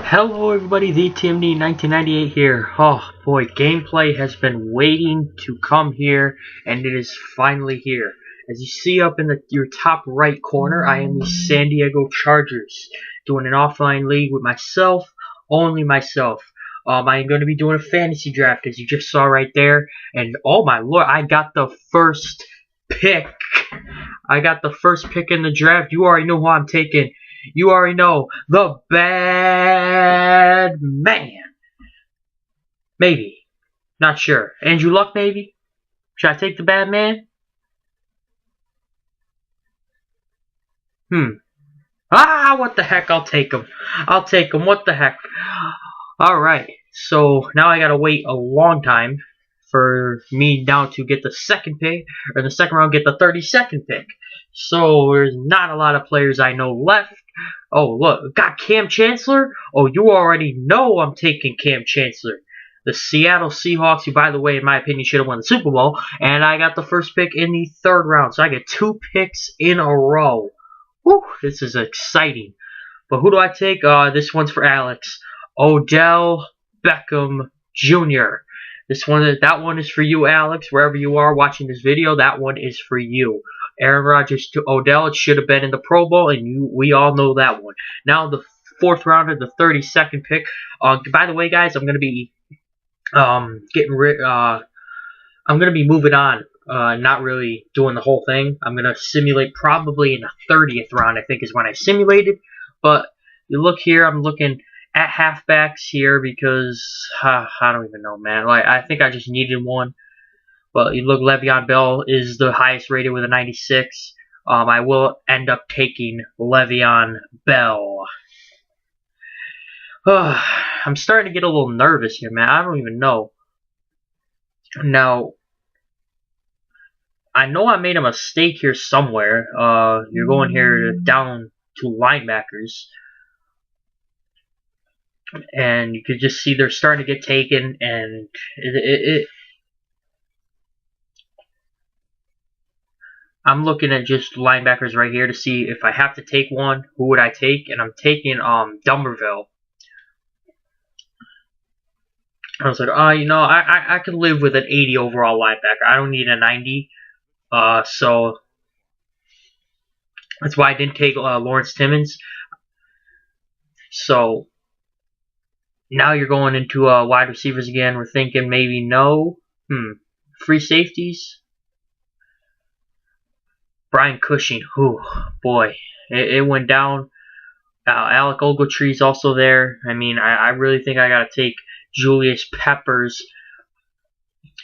Hello everybody, the TMD 1998 here. Oh boy, gameplay has been waiting to come here, and it is finally here. As you see up in your top right corner, I am the San Diego Chargers, doing an offline league with myself, only myself. I am going to be doing a fantasy draft, as you just saw right there, and oh my lord, I got the first pick. I got the first pick in the draft. You already know who I'm taking. You already know, the bad man. Maybe. Not sure. Andrew Luck, maybe? Should I take the bad man? What the heck? I'll take him. I'll take him. What the heck? Alright. So, now I gotta wait a long time for me now to get the second pick, or the second round get the 32nd pick. So, there's not a lot of players I know left. Oh, look, got Cam Chancellor? Oh, you already know I'm taking Cam Chancellor. The Seattle Seahawks, who, by the way, in my opinion, should have won the Super Bowl. And I got the first pick in the third round. So I get 2 picks in a row. Whew, this is exciting. But who do I take? This one's for Alex. Odell Beckham Jr. That one is for you, Alex. Wherever you are watching this video, that one is for you. Aaron Rodgers to Odell, it should have been in the Pro Bowl, and we all know that one. Now the fourth rounder, the 32nd pick. By the way, guys, I'm gonna be I'm gonna be moving on. Not really doing the whole thing. I'm gonna simulate probably in the 30th round, I think is when I simulated. But you look here, I'm looking at halfbacks here because I don't even know, man. Like, I think I just needed one. But you look, Le'Veon Bell is the highest rated with a 96. I will end up taking Le'Veon Bell. I'm starting to get a little nervous here, man. I don't even know. Now, I know I made a mistake here somewhere. You're going here down to linebackers. And you could just see they're starting to get taken, and I'm looking at just linebackers right here to see if I have to take one, who would I take? And I'm taking Dumberville. I was like, you know, I could live with an 80 overall linebacker. I don't need a 90. So that's why I didn't take Lawrence Timmons. So now you're going into wide receivers again. We're thinking maybe no. Free safeties. Brian Cushing. Whew, boy. It went down. Alec Ogletree's also there. I mean, I really think I got to take Julius Peppers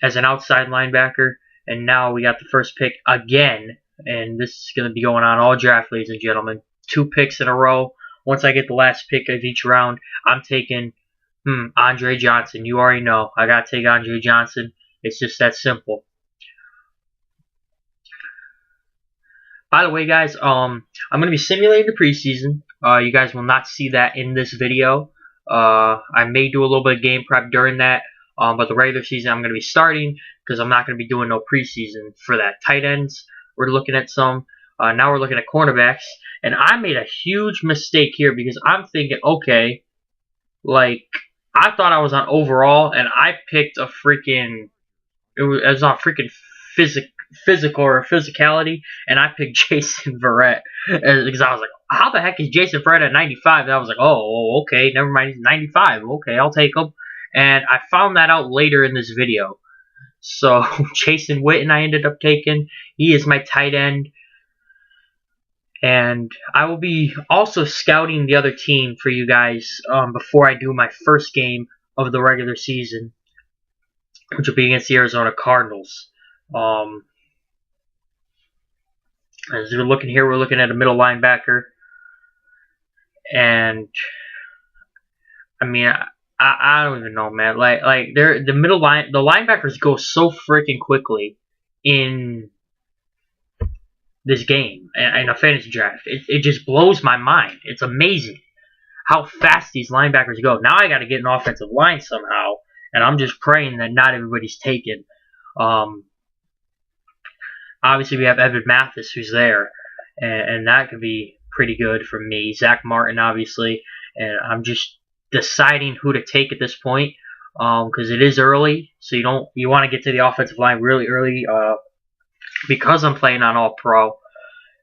as an outside linebacker. And now we got the first pick again. And this is going to be going on all draft, ladies and gentlemen. 2 picks in a row. Once I get the last pick of each round, I'm taking Andre Johnson. You already know. I got to take Andre Johnson. It's just that simple. By the way, guys, I'm going to be simulating the preseason. You guys will not see that in this video. I may do a little bit of game prep during that. But the regular season I'm going to be starting because I'm not going to be doing no preseason for that. Tight ends, we're looking at some. Now we're looking at cornerbacks. And I made a huge mistake here because I'm thinking, okay, like, I thought I was on overall, and I picked a freaking, it was not freaking physical or physicality, and I picked Jason Verrett because I was like, how the heck is Jason Verrett at 95? And I was like, oh, okay, never mind, he's 95. Okay, I'll take him. And I found that out later in this video. So Jason Witten I ended up taking. He is my tight end. And I will be also scouting the other team for you guys before I do my first game of the regular season, which will be against the Arizona Cardinals. As we're looking here, we're looking at a middle linebacker. And, I mean, I don't even know, man. Like they're the linebackers go so freaking quickly in this game in a fantasy draft. It just blows my mind. It's amazing how fast these linebackers go. Now I got to get an offensive line somehow, and I'm just praying that not everybody's taken. Obviously we have Evan Mathis who's there, and that could be pretty good for me. Zach Martin, obviously, and I'm just deciding who to take at this point, because it is early, so you want to get to the offensive line really early. Because I'm playing on All Pro,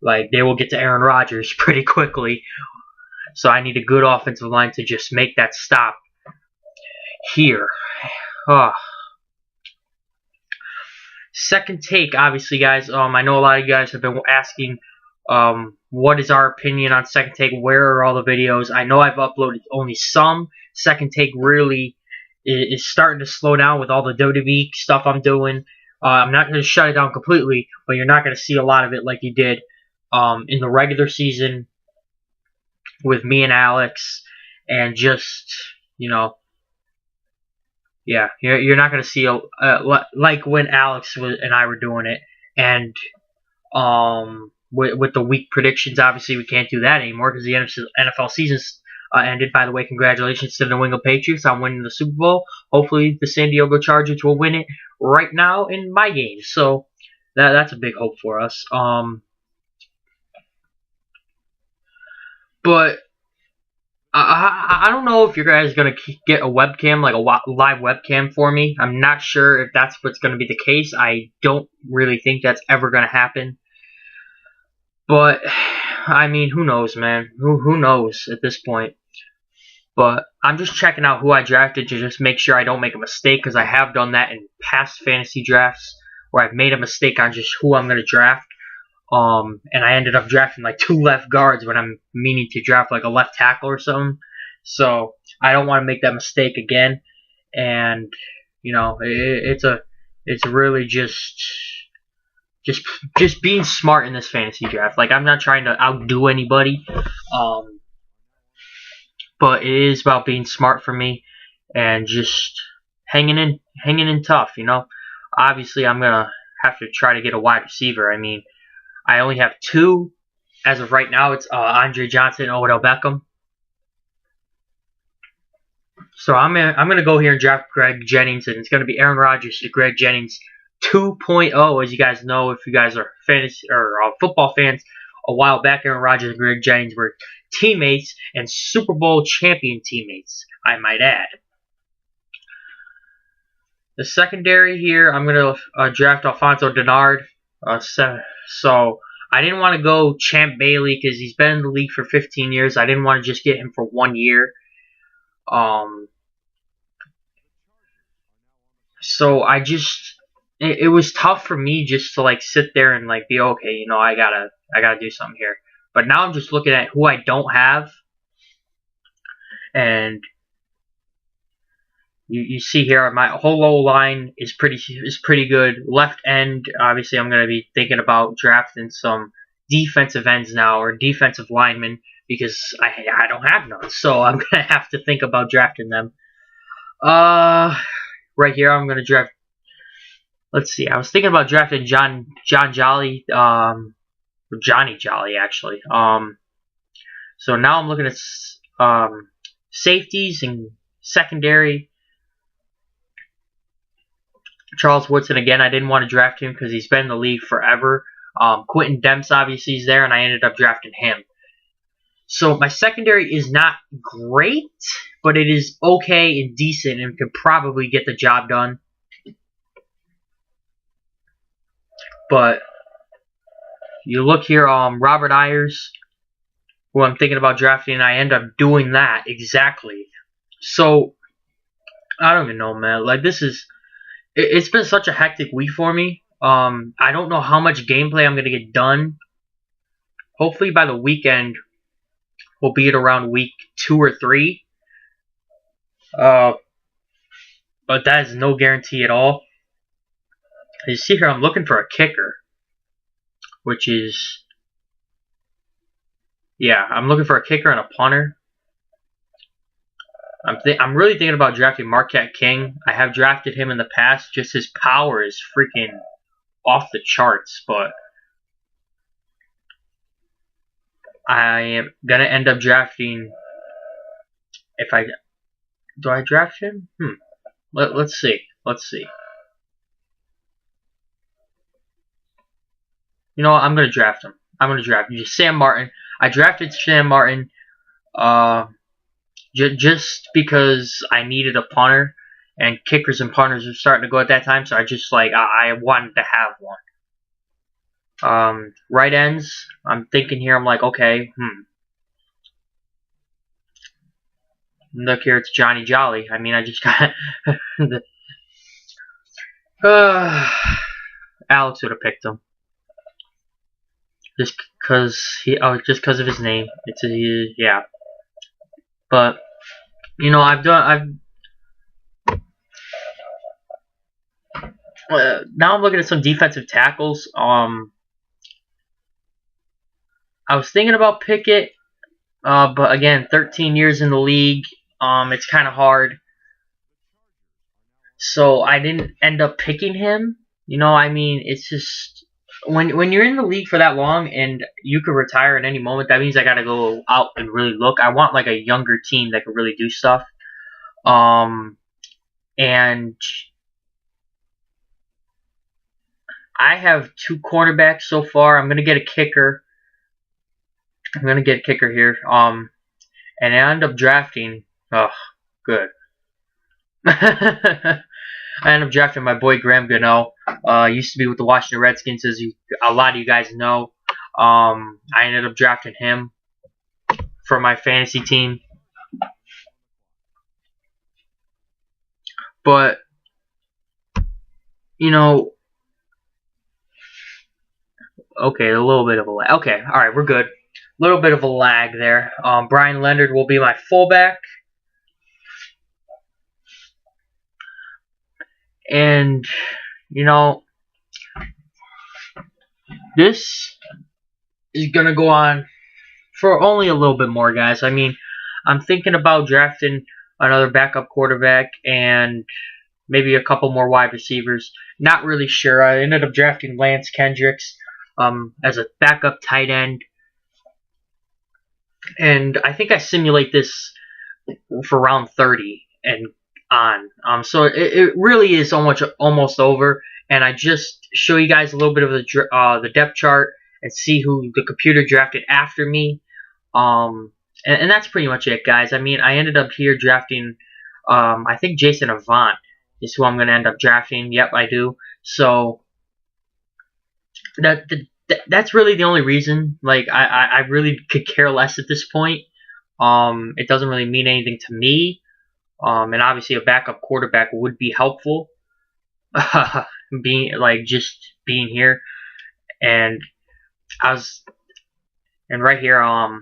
like they will get to Aaron Rodgers pretty quickly, so I need a good offensive line to just make that stop here. Second take, obviously, guys. I know a lot of you guys have been asking, what is our opinion on second take? Where are all the videos? I know I've uploaded only some. Second take really is starting to slow down with all the WWE stuff I'm doing. I'm not going to shut it down completely, but you're not going to see a lot of it like you did in the regular season with me and Alex, and just, you know, yeah, you're not going to see like when Alex and I were doing it, and with the week predictions. Obviously, we can't do that anymore because the NFL season's ended. By the way, congratulations to the New England Patriots on winning the Super Bowl. Hopefully, the San Diego Chargers will win it right now in my game. So that's a big hope for us. But I don't know if you guys are going to get a webcam, like a live webcam for me. I'm not sure if that's what's going to be the case. I don't really think that's ever going to happen. But, I mean, who knows, man? Who knows at this point? But I'm just checking out who I drafted to just make sure I don't make a mistake, because I have done that in past fantasy drafts where I've made a mistake on just who I'm going to draft. And I ended up drafting like 2 left guards when I'm meaning to draft like a left tackle or something. So I don't want to make that mistake again. And you know, it's really just being smart in this fantasy draft. Like, I'm not trying to outdo anybody, but it is about being smart for me and just hanging in tough. You know, obviously I'm gonna have to try to get a wide receiver. I mean, I only have 2 as of right now. It's Andre Johnson and Odell Beckham. So I'm gonna go here and draft Greg Jennings, and it's gonna be Aaron Rodgers to Greg Jennings 2.0. As you guys know, if you guys are fantasy or football fans, a while back Aaron Rodgers and Greg Jennings were teammates and Super Bowl champion teammates, I might add. The secondary here, I'm gonna draft Alfonso Denard. So I didn't want to go Champ Bailey because he's been in the league for 15 years. I didn't want to just get him for 1 year. So it was tough for me just to like sit there and like be okay, you know, I gotta do something here. But now I'm just looking at who I don't have, and you see here my whole low line is pretty good. Left end, obviously, I'm gonna be thinking about drafting some defensive ends now, or defensive linemen, because I don't have none. So I'm gonna have to think about drafting them. Right here I'm gonna draft. Let's see. I was thinking about drafting John Jolly, or Johnny Jolly actually. So now I'm looking at safeties and secondary. Charles Woodson, again, I didn't want to draft him because he's been in the league forever. Quentin Demps obviously is there, and I ended up drafting him. So my secondary is not great, but it is okay and decent and could probably get the job done. But you look here, Robert Ayers, who I'm thinking about drafting, and I end up doing that exactly. So I don't even know, man. Like, it's been such a hectic week for me. I don't know how much gameplay I'm going to get done. Hopefully by the weekend, we'll be at around week 2 or 3. But that is no guarantee at all. As you see here, I'm looking for a kicker. Which is... yeah, I'm looking for a kicker and a punter. I'm really thinking about drafting Marquette King. I have drafted him in the past. Just his power is freaking off the charts. But I am going to end up drafting... do I draft him? Let's see. You know what? I'm going to draft him. Sam Martin. I drafted Sam Martin. just because I needed a punter, and kickers and punters were starting to go at that time, so I just like I wanted to have one. Right ends, I'm thinking here, I'm like, okay, look here, it's Johnny Jolly. I mean, I just got Alex would have picked him just just because of his name. Yeah, but you know, now I'm looking at some defensive tackles. I was thinking about Pickett, but again, 13 years in the league, it's kind of hard. So I didn't end up picking him. You know, I mean, it's just when you're in the league for that long and you could retire at any moment, that means I got to go out and really look. I want like a younger team that could really do stuff. And I have 2 cornerbacks so far. I'm gonna get a kicker. I'm gonna get a kicker here. And I end up drafting. Oh, good. I ended up drafting my boy Graham Gano. Used to be with the Washington Redskins, as a lot of you guys know. I ended up drafting him for my fantasy team. But, you know, okay, a little bit of a lag. Okay, alright, we're good. A little bit of a lag there. Brian Leonard will be my fullback. And, you know, this is going to go on for only a little bit more, guys. I mean, I'm thinking about drafting another backup quarterback and maybe a couple more wide receivers. Not really sure. I ended up drafting Lance Kendricks as a backup tight end. And I think I simulate this for round 30 and on. So it really is almost over. And I just show you guys a little bit of the depth chart and see who the computer drafted after me. And that's pretty much it, guys. I mean, I ended up here drafting, I think Jason Avant is who I'm going to end up drafting. Yep, I do. So that's really the only reason. Like, I really could care less at this point. It doesn't really mean anything to me. And obviously a backup quarterback would be helpful. Just being here. And right here, I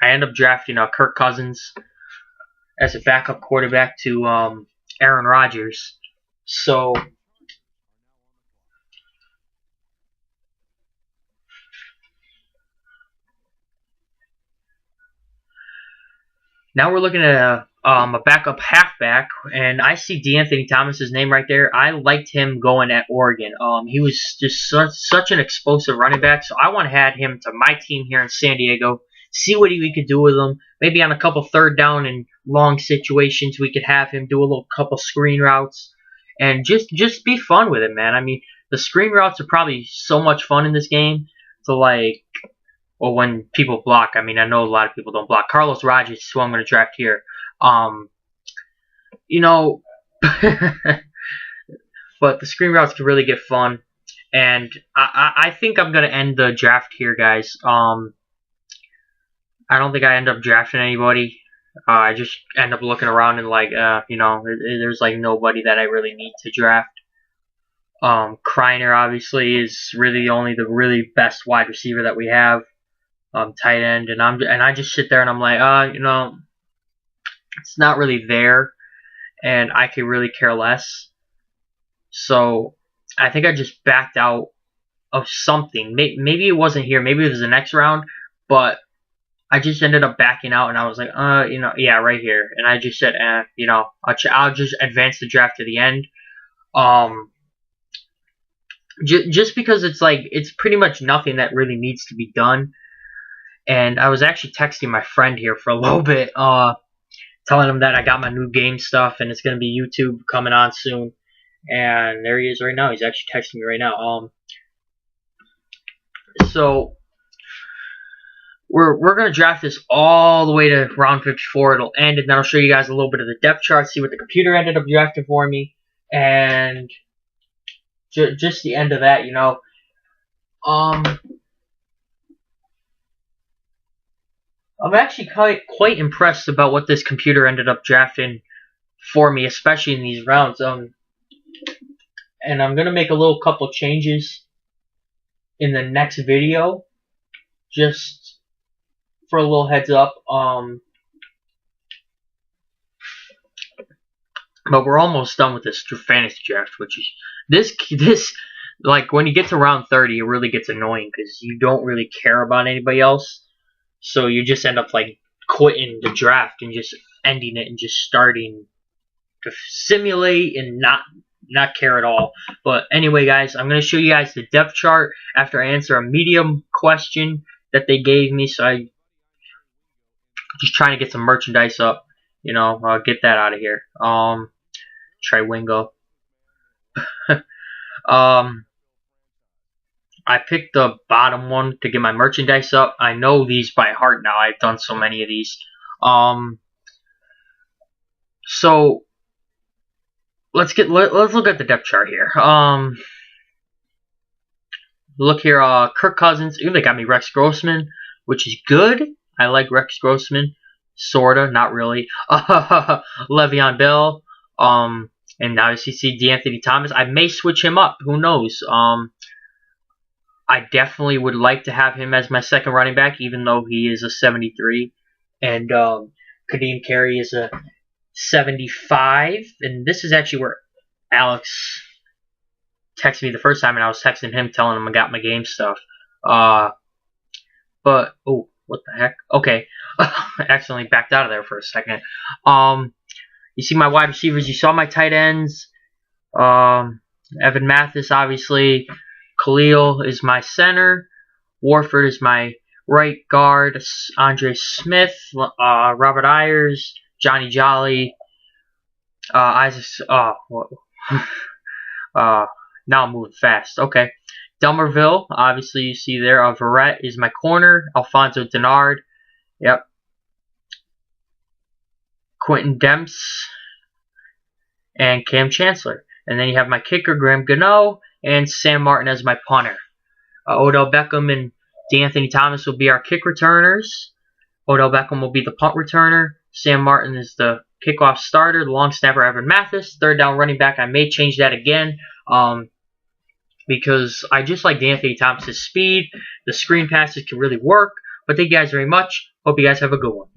end up drafting Kirk Cousins as a backup quarterback to Aaron Rodgers. So now we're looking at a backup halfback, and I see DeAnthony Thomas's name right there. I liked him going at Oregon. He was just such an explosive running back, so I want to add him to my team here in San Diego. See what we could do with him. Maybe on a couple third down and long situations, we could have him do a little couple screen routes and just be fun with it, man. I mean, the screen routes are probably so much fun in this game. So like, well, when people block, I mean, I know a lot of people don't block. Carlos Rogers is who I'm going to draft here. You know, but the screen routes can really get fun, and I think I'm going to end the draft here, guys. I don't think I end up drafting anybody. I just end up looking around and like, you know, there's like nobody that I really need to draft. Kreiner obviously is really only the really best wide receiver that we have. Tight end, and I just sit there and I'm like, you know, it's not really there, and I could really care less. So I think I just backed out of something. Maybe it wasn't here. Maybe it was the next round, but I just ended up backing out, and I was like, you know, yeah, right here. And I just said, you know, I'll just advance the draft to the end. Just because it's like, it's pretty much nothing that really needs to be done. And I was actually texting my friend here for a little bit, telling him that I got my new game stuff, and it's going to be YouTube coming on soon. And there he is right now. He's actually texting me right now. So we're gonna draft this all the way to round 54. It'll end, and then I'll show you guys a little bit of the depth chart, see what the computer ended up drafting for me, and just the end of that, you know. I'm actually quite impressed about what this computer ended up drafting for me, especially in these rounds. And I'm gonna make a little couple changes in the next video, just for a little heads up. But we're almost done with this fantasy draft, which is this like when you get to round 30, it really gets annoying because you don't really care about anybody else, so you just end up like quitting the draft and just ending it and just starting to simulate and not care at all. But anyway, guys, I'm going to show you guys the depth chart after I answer a medium question that they gave me. So I just trying to get some merchandise up, you know, get that out of here. Try Wingo. I picked the bottom one to get my merchandise up. I know these by heart now. I've done so many of these. So let's look at the depth chart here. Look here, Kirk Cousins. Ooh, they got me Rex Grossman, which is good. I like Rex Grossman, sorta, not really. Le'Veon Bell. And now you see D'Anthony Thomas. I may switch him up. Who knows? I definitely would like to have him as my second running back, even though he is a 73. And Kadeem Carey is a 75. And this is actually where Alex texted me the first time, and I was texting him telling him I got my game stuff. But, oh, what the heck? Okay. I accidentally backed out of there for a second. You see my wide receivers. You saw my tight ends. Evan Mathis, obviously. Khalil is my center. Warford is my right guard. Andre Smith, Robert Ayers, Johnny Jolly, Isaac. Now I'm moving fast. Okay, Delmerville, obviously you see there. Verrett is my corner. Alfonso Denard. Yep. Quentin Demps and Cam Chancellor. And then you have my kicker, Graham Gano, and Sam Martin as my punter. Odell Beckham and D'Anthony Thomas will be our kick returners. Odell Beckham will be the punt returner. Sam Martin is the kickoff starter. The long snapper, Evan Mathis. Third down running back, I may change that again because I just like D'Anthony Thomas' speed. The screen passes can really work. But thank you guys very much. Hope you guys have a good one.